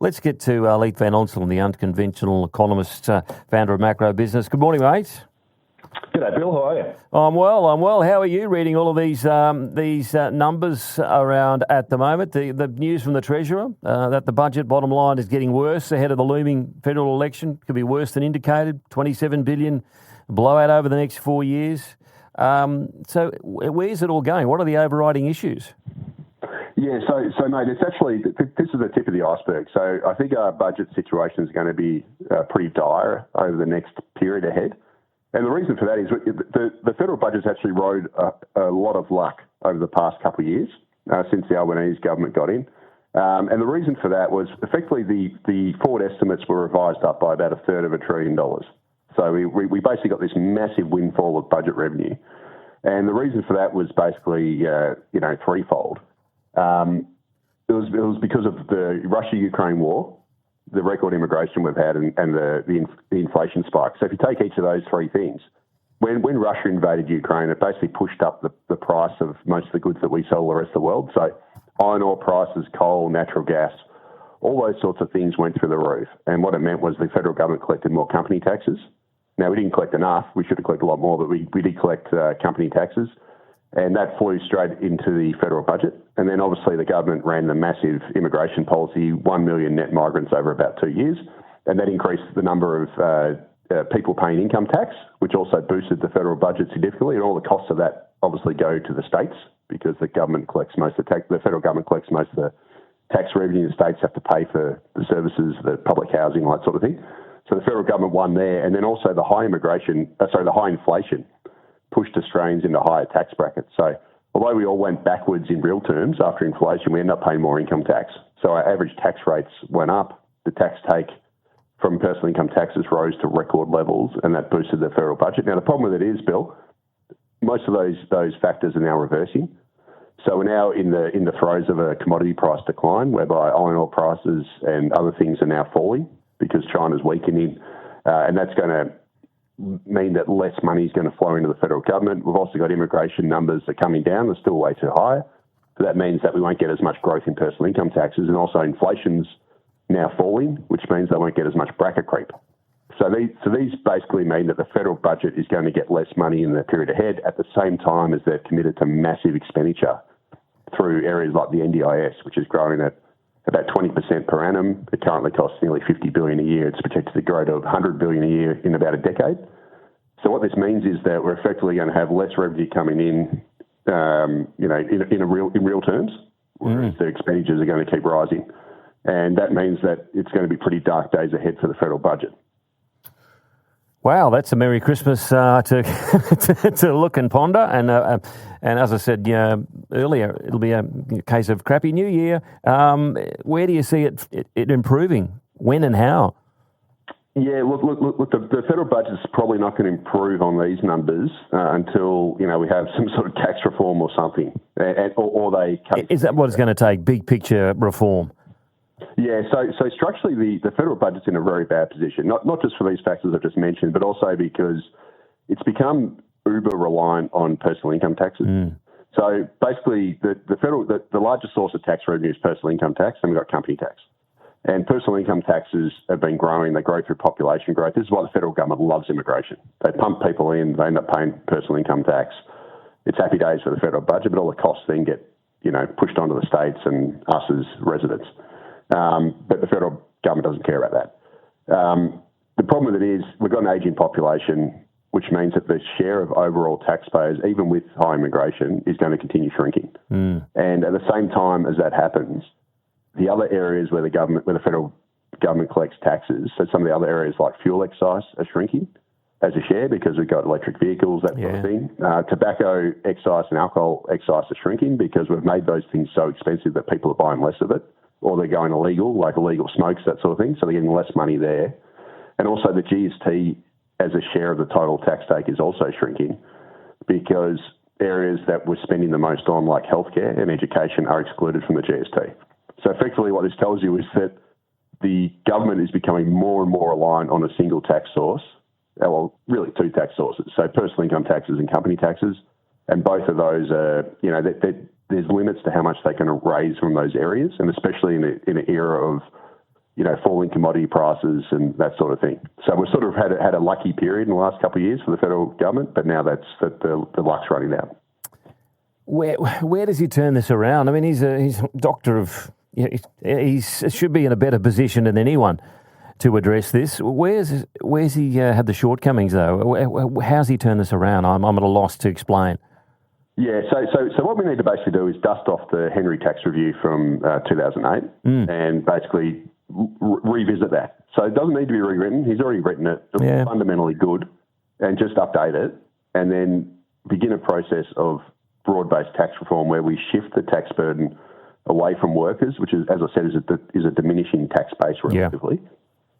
Let's get to Leith Van Onselen, the unconventional economist, founder of Macro Business. Good morning, mate. G'day, Bill. How are you? I'm well. How are you reading all of these numbers around at the moment? The news from the Treasurer that the budget bottom line is getting worse ahead of the looming federal election. Could be worse than indicated. 27 billion blowout over the next 4 years. So where's it all going? What are the overriding issues? Yeah, so mate, it's actually, this is the tip of the iceberg. So I think our budget situation is going to be pretty dire over the next period ahead. And the reason for that is the federal budget's actually rode a lot of luck over the past couple of years since the Albanese government got in. And the reason for that was effectively the forward estimates were revised up by about $1/3 trillion. So we basically got this massive windfall of budget revenue. And the reason for that was basically, threefold. It was because of the Russia-Ukraine war, the record immigration we've had, and the inflation spike. So if you take each of those three things, when Russia invaded Ukraine, it basically pushed up the price of most of the goods that we sell the rest of the world. So iron ore prices, coal, natural gas, all those sorts of things went through the roof. And what it meant was the federal government collected more company taxes. Now, we didn't collect enough. We should have collected a lot more, but we did collect company taxes. And that flew straight into the federal budget. And then obviously the government ran the massive immigration policy, 1 million net migrants over about 2 years. And that increased the number of people paying income tax, which also boosted the federal budget significantly. And all the costs of that obviously go to the states because the government collects most of the tax. The federal government collects most of the tax revenue. The states have to pay for the services, the public housing, all that sort of thing. So the federal government won there. And then also the high inflation pushed Australians into higher tax brackets. So although we all went backwards in real terms after inflation, we ended up paying more income tax. So our average tax rates went up. The tax take from personal income taxes rose to record levels, and that boosted the federal budget. Now, the problem with it is, Bill, most of those factors are now reversing. So we're now in the throes of a commodity price decline, whereby iron ore prices and other things are now falling because China's weakening, and that's going to mean that less money is going to flow into the federal government. We've also got immigration numbers that are coming down. They're still way too high. So that means that we won't get as much growth in personal income taxes, and also inflation's now falling, which means they won't get as much bracket creep. So these basically mean that the federal budget is going to get less money in the period ahead at the same time as they're committed to massive expenditure through areas like the NDIS, which is growing at about 20% per annum. It currently costs nearly $50 billion a year. It's projected to grow to $100 billion a year in about a decade. So what this means is that we're effectively going to have less revenue coming in, in real terms, whereas the expenditures are going to keep rising. And that means that it's going to be pretty dark days ahead for the federal budget. Wow, that's a Merry Christmas to look and ponder. And as I said earlier, it'll be a case of crappy New Year. Where do you see it improving? When and how? Yeah, look, the federal budget's probably not going to improve on these numbers until, we have some sort of tax reform or something. Or they cut. Is that what it's going to take, big picture reform? Yeah, so structurally the federal budget's in a very bad position, not just for these factors I've just mentioned, but also because it's become uber reliant on personal income taxes. So basically the largest source of tax revenue is personal income tax, and we've got company tax. And personal income taxes have been growing. They grow through population growth. This is why the federal government loves immigration. They pump people in, they end up paying personal income tax. It's happy days for the federal budget, but all the costs then get, pushed onto the states and us as residents. But the federal government doesn't care about that. The problem with it is we've got an ageing population, which means that the share of overall taxpayers, even with high immigration, is going to continue shrinking. And at the same time as that happens, the other areas where the federal government collects taxes, so some of the other areas like fuel excise are shrinking as a share because we've got electric vehicles, that sort of thing. Tobacco excise and alcohol excise are shrinking because we've made those things so expensive that people are buying less of it, or they're going illegal, like illegal smokes, that sort of thing. So they're getting less money there. And also the GST as a share of the total tax take is also shrinking because areas that we're spending the most on, like healthcare and education, are excluded from the GST. So effectively what this tells you is that the government is becoming more and more reliant on a single tax source, well, really two tax sources, so personal income taxes and company taxes. And both of those are, there's limits to how much they can raise from those areas, and especially in an era of, falling commodity prices and that sort of thing. So we've sort of had a lucky period in the last couple of years for the federal government, but now that's the luck's running out. Where does he turn this around? I mean, he's a doctor of. He should be in a better position than anyone to address this. Where's he had the shortcomings though? How's he turned this around? I'm at a loss to explain. Yeah, so what we need to basically do is dust off the Henry tax review from 2008 and basically revisit that. So it doesn't need to be rewritten. He's already written it. It's fundamentally good, and just update it, and then begin a process of broad-based tax reform where we shift the tax burden away from workers, which is, as I said, is a diminishing tax base relatively,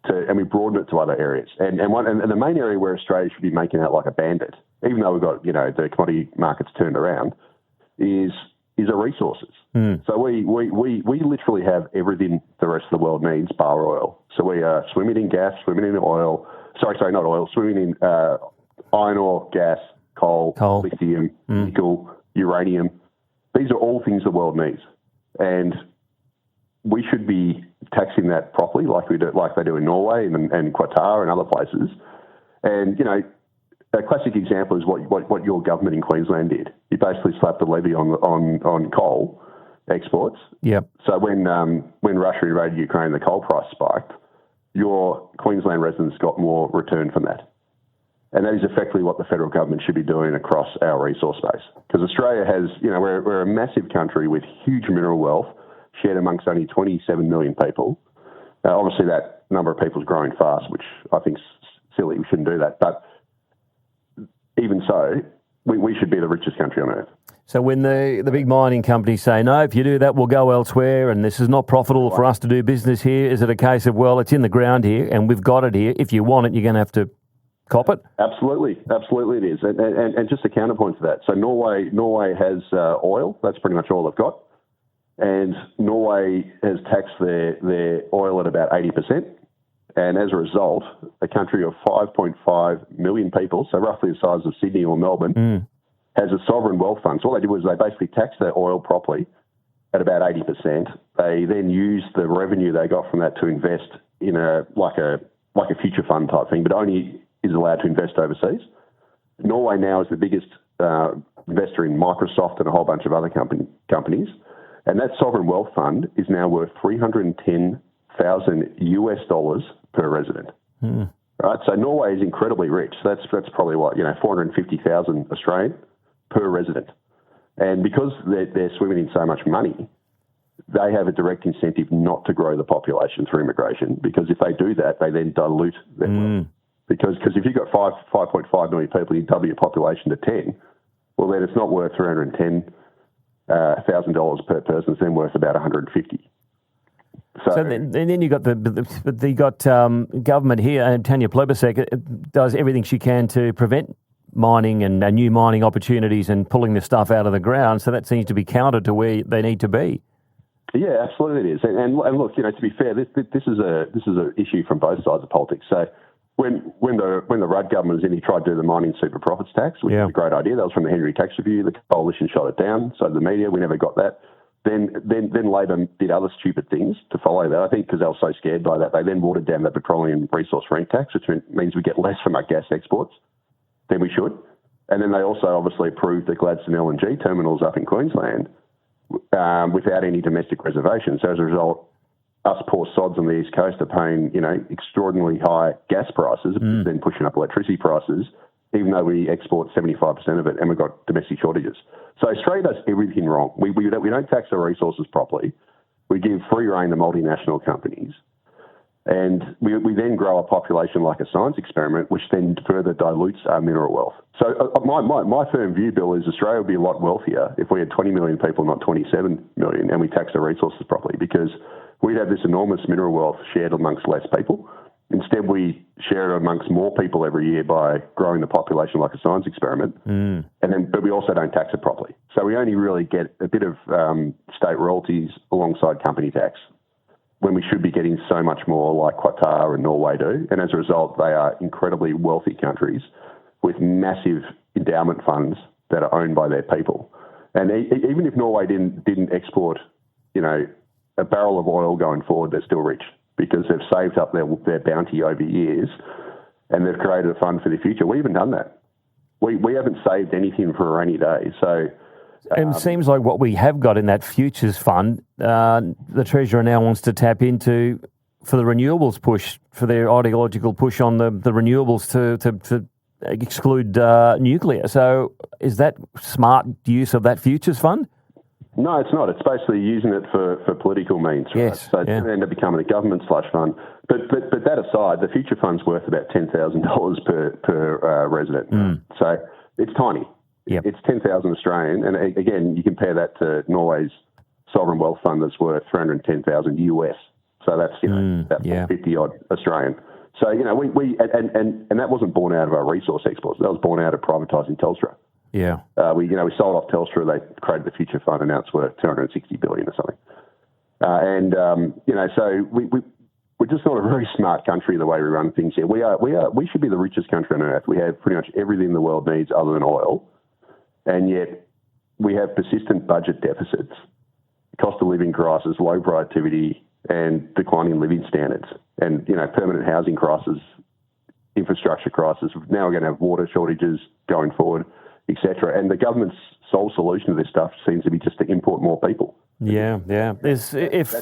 and we broaden it to other areas. And the main area where Australia should be making out like a bandit, even though we've got the commodity markets turned around, is our resources. So we literally have everything the rest of the world needs, bar oil. So we are swimming in gas, swimming in oil. Sorry, not oil. Swimming in iron ore, gas, coal, lithium, nickel, uranium. These are all things the world needs, and we should be taxing that properly, like they do in Norway and Qatar and other places. And a classic example is what your government in Queensland did. You basically slapped a levy on coal exports. Yep. So when Russia invaded Ukraine, the coal price spiked. Your Queensland residents got more return from that. And that is effectively what the federal government should be doing across our resource base. Because Australia has, we're a massive country with huge mineral wealth shared amongst only 27 million people. Obviously, that number of people is growing fast, which I think is silly. We shouldn't do that. But even so, we should be the richest country on earth. So when the big mining companies say, no, if you do that, we'll go elsewhere and this is not profitable for us to do business here, is it a case of, well, it's in the ground here and we've got it here. If you want it, you're going to have to cop it? Absolutely it is. And just a counterpoint to that. So Norway has oil. That's pretty much all they've got. And Norway has taxed their oil at about 80%. And as a result, a country of 5.5 million people, so roughly the size of Sydney or Melbourne, has a sovereign wealth fund. So all they did was they basically taxed their oil properly at about 80%. They then used the revenue they got from that to invest in a future fund type thing, but only is allowed to invest overseas. Norway now is the biggest investor in Microsoft and a whole bunch of other companies. And that sovereign wealth fund is now worth $310,000 per resident. Right? So Norway is incredibly rich. That's probably 450,000 Australian per resident. And because they're swimming in so much money, they have a direct incentive not to grow the population through immigration, because if they do that, they then dilute their wealth. Because if you've got 5.5 million people, you double your population to 10, well, then it's not worth $310,000 per person. It's then worth about 150. So then you got government here, and Tanya Plibersek does everything she can to prevent mining and new mining opportunities and pulling the stuff out of the ground. So that seems to be counter to where they need to be. Yeah, absolutely it is. And look, to be fair, this is an issue from both sides of politics. So when the Rudd government was in, he tried to do the mining super profits tax, which was a great idea. That was from the Henry tax review. The coalition shot it down. So the media, we never got that. Then Labor did other stupid things to follow that. I think because they were so scared by that, they then watered down the petroleum resource rent tax, which means we get less from our gas exports than we should. And then they also obviously approved the Gladstone LNG terminals up in Queensland without any domestic reservations. So as a result, us poor sods on the East Coast are paying, extraordinarily high gas prices, then pushing up electricity prices, even though we export 75% of it and we've got domestic shortages. So Australia does everything wrong. We don't tax our resources properly. We give free rein to multinational companies. And we then grow a population like a science experiment, which then further dilutes our mineral wealth. So my firm view, Bill, is Australia would be a lot wealthier if we had 20 million people, not 27 million, and we taxed our resources properly, because we'd have this enormous mineral wealth shared amongst less people. Instead, we share it amongst more people every year by growing the population like a science experiment, but we also don't tax it properly. So we only really get a bit of state royalties alongside company tax, when we should be getting so much more like Qatar and Norway do. And as a result, they are incredibly wealthy countries with massive endowment funds that are owned by their people. And even if Norway didn't export, a barrel of oil going forward, they're still rich. because they've saved up their bounty over years and they've created a fund for the future. We haven't done that. We haven't saved anything for a rainy day. So it seems like what we have got in that futures fund, the Treasurer now wants to tap into for the renewables push, for their ideological push on the renewables to exclude nuclear. So is that smart use of that futures fund? No, it's not. It's basically using it for political means. Right? Yes. So it's going to end up becoming a government slush fund. But that aside, the future fund's worth about $10,000 per resident. So it's tiny. Yep. It's 10,000 Australian. And again, you compare that to Norway's sovereign wealth fund that's worth 310,000 US. So that's, about 50 odd Australian. So, we that wasn't born out of our resource exports. That was born out of privatising Telstra. Yeah. We sold off Telstra. They created the future fund, and now it's worth $260 billion or something. So we're just not a very smart country the way we run things here. We should be the richest country on earth. We have pretty much everything the world needs other than oil, and yet we have persistent budget deficits, cost of living crisis, low productivity, and declining living standards, and permanent housing crisis, infrastructure crisis. Now we're going to have water shortages going forward, etc. And the government's sole solution to this stuff seems to be just to import more people. Yeah. That's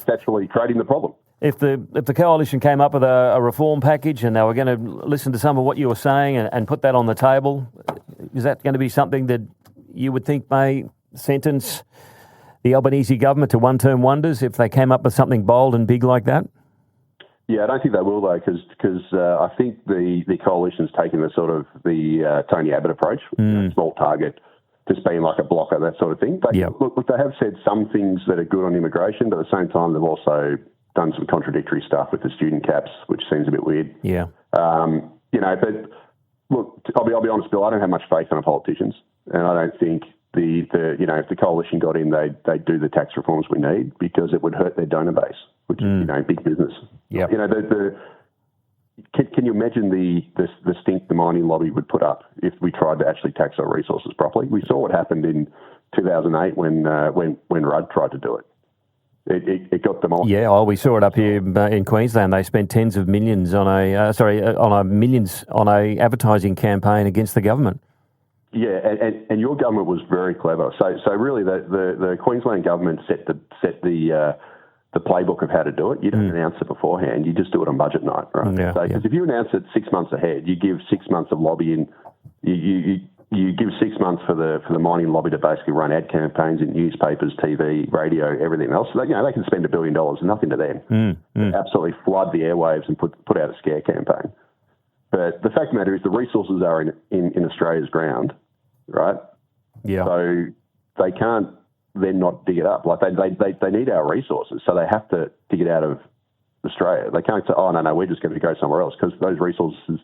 actually creating the problem. If the coalition came up with a reform package and they were going to listen to some of what you were saying and put that on the table, is that going to be something that you would think may sentence the Albanese government to one-term wonders if they came up with something bold and big like that? Yeah, I don't think they will, though, because I think the coalition's taking the sort of the Tony Abbott approach, small target, just being like a blocker, that sort of thing. But look, they have said some things that are good on immigration, but at the same time, they've also done some contradictory stuff with the student caps, which seems a bit weird. Yeah. But look, I'll be honest, Bill, I don't have much faith in our politicians, and I don't think if the coalition got in, they'd do the tax reforms we need, because it would hurt their donor base, which is big business. Yeah. Can you imagine the stink the mining lobby would put up if we tried to actually tax our resources properly? We saw what happened in 2008 when Rudd tried to do it. It got them off. Yeah, we saw it up here in Queensland. They spent tens of millions on a advertising campaign against the government. Yeah, and your government was very clever. So really, the Queensland government set the playbook of how to do it. You don't announce it beforehand. You just do it on budget night, right? Yeah, so because if you announce it 6 months ahead, you give 6 months of lobbying. You give 6 months for the mining lobby to basically run ad campaigns in newspapers, TV, radio, everything else. So they can spend $1 billion, nothing to them. Absolutely flood the airwaves and put out a scare campaign. But the fact of the matter is, the resources are in Australia's ground, right? Yeah. So they can't then not dig it up. Like they need our resources, so they have to dig it out of Australia. They can't say, "Oh no, we're just going to go somewhere else," because those resources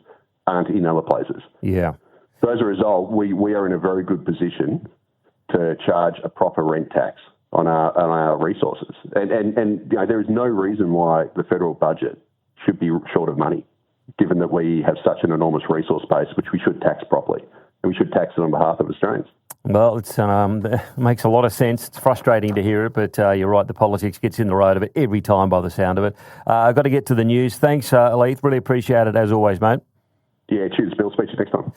aren't in other places. Yeah. So as a result, we are in a very good position to charge a proper rent tax on our resources, and there is no reason why the federal budget should be short of money, given that we have such an enormous resource base, which we should tax properly, and we should tax it on behalf of Australians. Well, it makes a lot of sense. It's frustrating to hear it, but you're right, the politics gets in the road of it every time by the sound of it. I've got to get to the news. Thanks, Leith. Really appreciate it, as always, mate. Yeah, cheers, Bill. Speak to you next time.